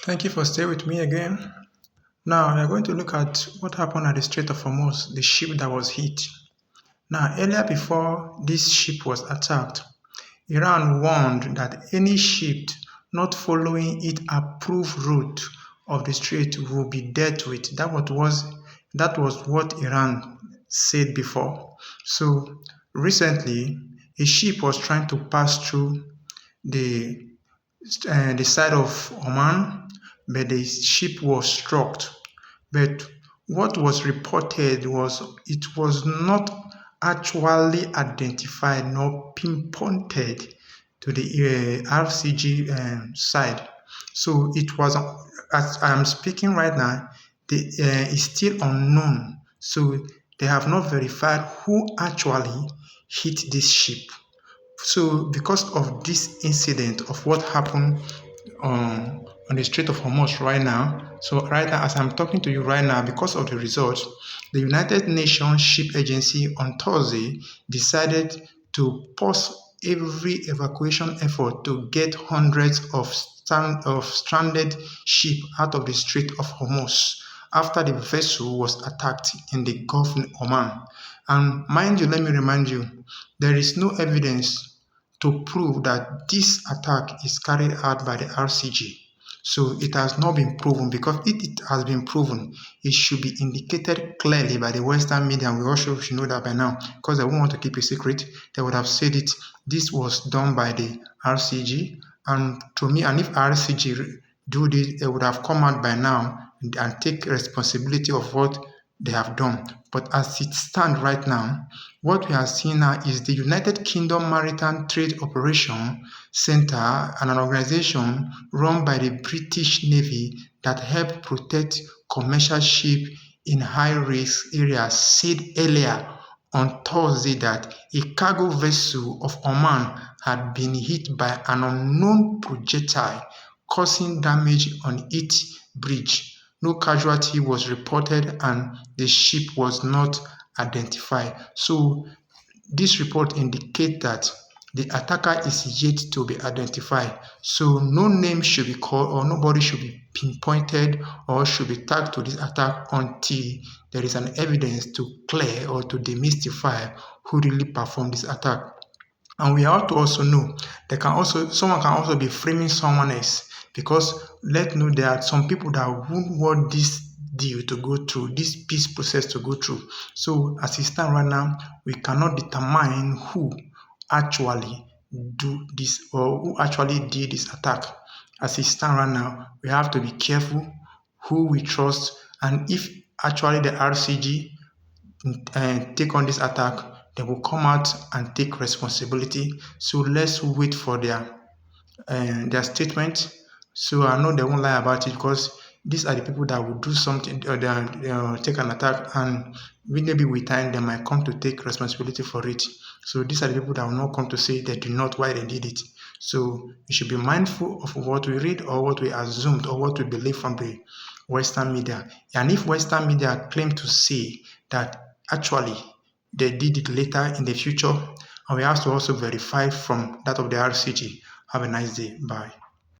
Thank you for staying with me again. Now, we are going to look at what happened at the Strait of Hormuz, the ship that was hit. Now, earlier before this ship was attacked, Iran warned that any ship not following its approved route of the strait will be dealt with. That was what Iran said before. So, recently, a ship was trying to pass through the the side of Oman, but the ship was struck. But what was reported was it was not actually identified nor pinpointed to the RCG side. So it was, as I am speaking right now, it's still unknown. So they have not verified who actually hit this ship. So because of this incident of what happened on the Strait of Hormuz right now, so right now as I'm talking to you right now, because of the results, the United Nations Ship Agency on Thursday decided to pause every evacuation effort to get hundreds of stranded ships out of the Strait of Hormuz after the vessel was attacked in the Gulf of Oman. And mind you, let me remind you, there is no evidence to prove that this attack is carried out by the RCG. So it has not been proven, because if it has been proven, it should be indicated clearly by the Western media, and we also should know that by now, because they won't want to keep a secret. They would have said it. This was done by the RCG, and to me, and if RCG do this, they would have come out by now and take responsibility of what they have done. But as it stands right now, what we are seeing now is the United Kingdom Maritime Trade Operation Center, and an organization run by the British Navy that help protect commercial ships in high-risk areas, said earlier on Thursday that a cargo vessel of Oman had been hit by an unknown projectile, causing damage on its bridge. No casualty was reported and the ship was not identified. So this report indicates that the attacker is yet to be identified. So no name should be called, or nobody should be pinpointed or should be tagged to this attack until there is an evidence to clear or to demystify who really performed this attack. And we have to also know someone can also be framing someone else, because let's know there are some people that wouldn't want this deal to go through, this peace process to go through. So as it stands right now, we cannot determine who actually do this or who actually did this attack. As it stands right now, we have to be careful who we trust, and if actually the RCG take on this attack, they will come out and take responsibility. So let's wait for their statement. So I know they won't lie about it, because these are the people that will do something or take an attack, and maybe with time they might come to take responsibility for it. So these are the people that will not come to say they do not why they did it. So we should be mindful of what we read or what we assumed or what we believe from the Western media. And if Western media claim to say that actually they did it later in the future, and we have to also verify from that of the RCG. Have a nice day. Bye.